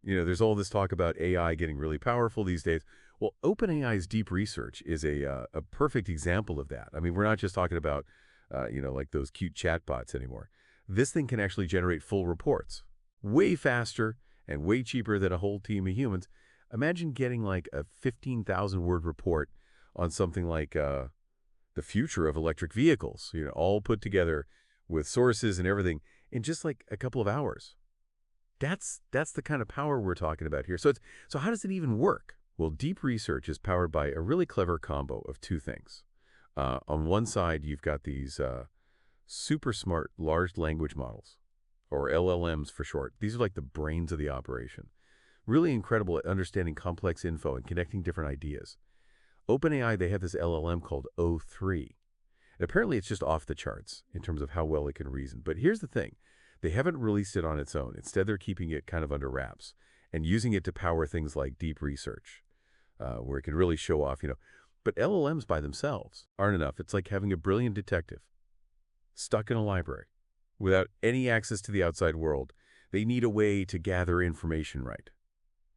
There's all this talk about AI getting really powerful these days. Well, OpenAI's DeepResearch is a perfect example of that. I mean, we're not just talking about, like those cute chatbots anymore. This thing can actually generate full reports, way faster and way cheaper than a whole team of humans. Imagine getting like a 15,000-word report on something like the future of electric vehicles, all put together with sources and everything in just like a couple of hours. That's the kind of power we're talking about here. So how does it even work? Well, DeepResearch is powered by a really clever combo of two things. On one side, you've got these super smart large language models, or LLMs for short. These are like the brains of the operation. Really incredible at understanding complex info and connecting different ideas. OpenAI, they have this LLM called O3. And apparently, it's just off the charts in terms of how well it can reason. But here's the thing. They haven't released it on its own. Instead, they're keeping it kind of under wraps and using it to power things like DeepResearch, where it can really show off, But LLMs by themselves aren't enough. It's like having a brilliant detective stuck in a library without any access to the outside world. They need a way to gather information right.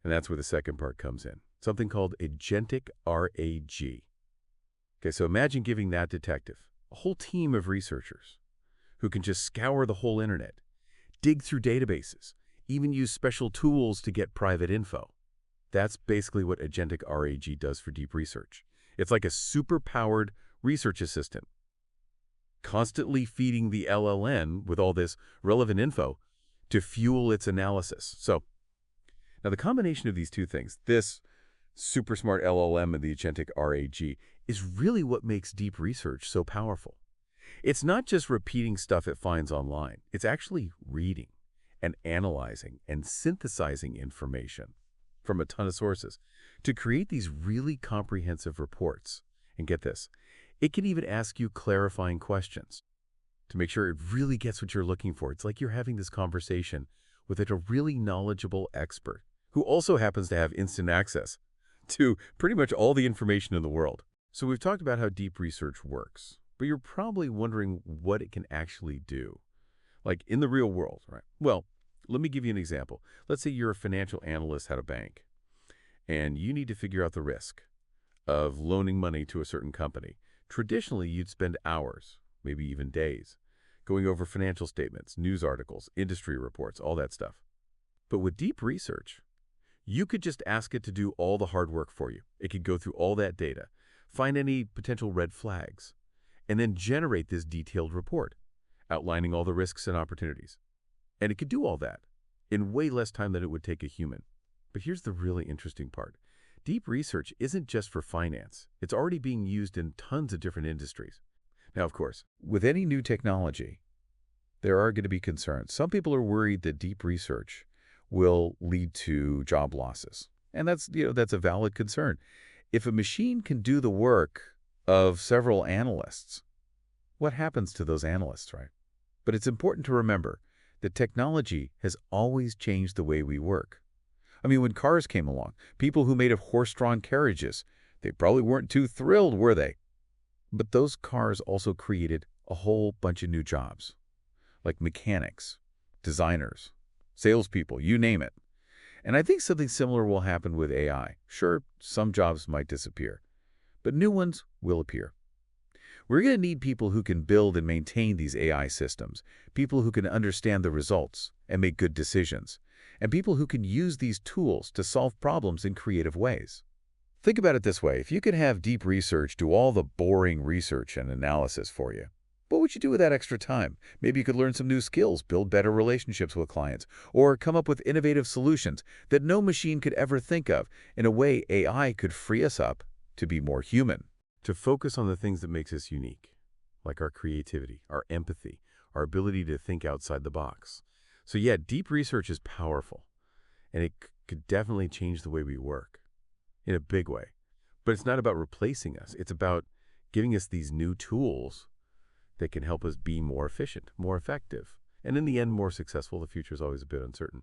And that's where the second part comes in, something called Agentic RAG. Okay, so imagine giving that detective a whole team of researchers who can just scour the whole internet, dig through databases, even use special tools to get private info. That's basically what Agentic RAG does for DeepResearch. It's like a super-powered research assistant, constantly feeding the LLM with all this relevant info to fuel its analysis. So, now the combination of these two things, this super smart LLM and the Agentic RAG, is really what makes DeepResearch so powerful. It's not just repeating stuff it finds online. It's actually reading and analyzing and synthesizing information from a ton of sources to create these really comprehensive reports. And get this, it can even ask you clarifying questions to make sure it really gets what you're looking for. It's like you're having this conversation with a really knowledgeable expert who also happens to have instant access to pretty much all the information in the world. So we've talked about how DeepResearch works, but you're probably wondering what it can actually do, like in the real world, right? Well, let me give you an example. Let's say you're a financial analyst at a bank, and you need to figure out the risk of loaning money to a certain company. Traditionally, you'd spend hours, maybe even days, going over financial statements, news articles, industry reports, all that stuff. But with DeepResearch, you could just ask it to do all the hard work for you. It could go through all that data, find any potential red flags, and then generate this detailed report outlining all the risks and opportunities. And it could do all that in way less time than it would take a human. But here's the really interesting part. DeepResearch isn't just for finance. It's already being used in tons of different industries. Now, of course, with any new technology, there are going to be concerns. Some people are worried that DeepResearch will lead to job losses. And that's a valid concern. If a machine can do the work of several analysts, what happens to those analysts, right? But it's important to remember that technology has always changed the way we work. I mean, when cars came along, people who made horse-drawn carriages, they probably weren't too thrilled, were they? But those cars also created a whole bunch of new jobs, like mechanics, designers, salespeople, you name it. And I think something similar will happen with AI. Sure, some jobs might disappear, but new ones will appear. We're going to need people who can build and maintain these AI systems, people who can understand the results and make good decisions, and people who can use these tools to solve problems in creative ways. Think about it this way. If you could have DeepResearch do all the boring research and analysis for you, what would you do with that extra time? Maybe you could learn some new skills, build better relationships with clients, or come up with innovative solutions that no machine could ever think of. In a way, AI could free us up to be more human, to focus on the things that makes us unique, like our creativity, our empathy, our ability to think outside the box. So yeah, DeepResearch is powerful, and it could definitely change the way we work in a big way. But it's not about replacing us. It's about giving us these new tools that can help us be more efficient, more effective, and in the end, more successful. The future is always a bit uncertain.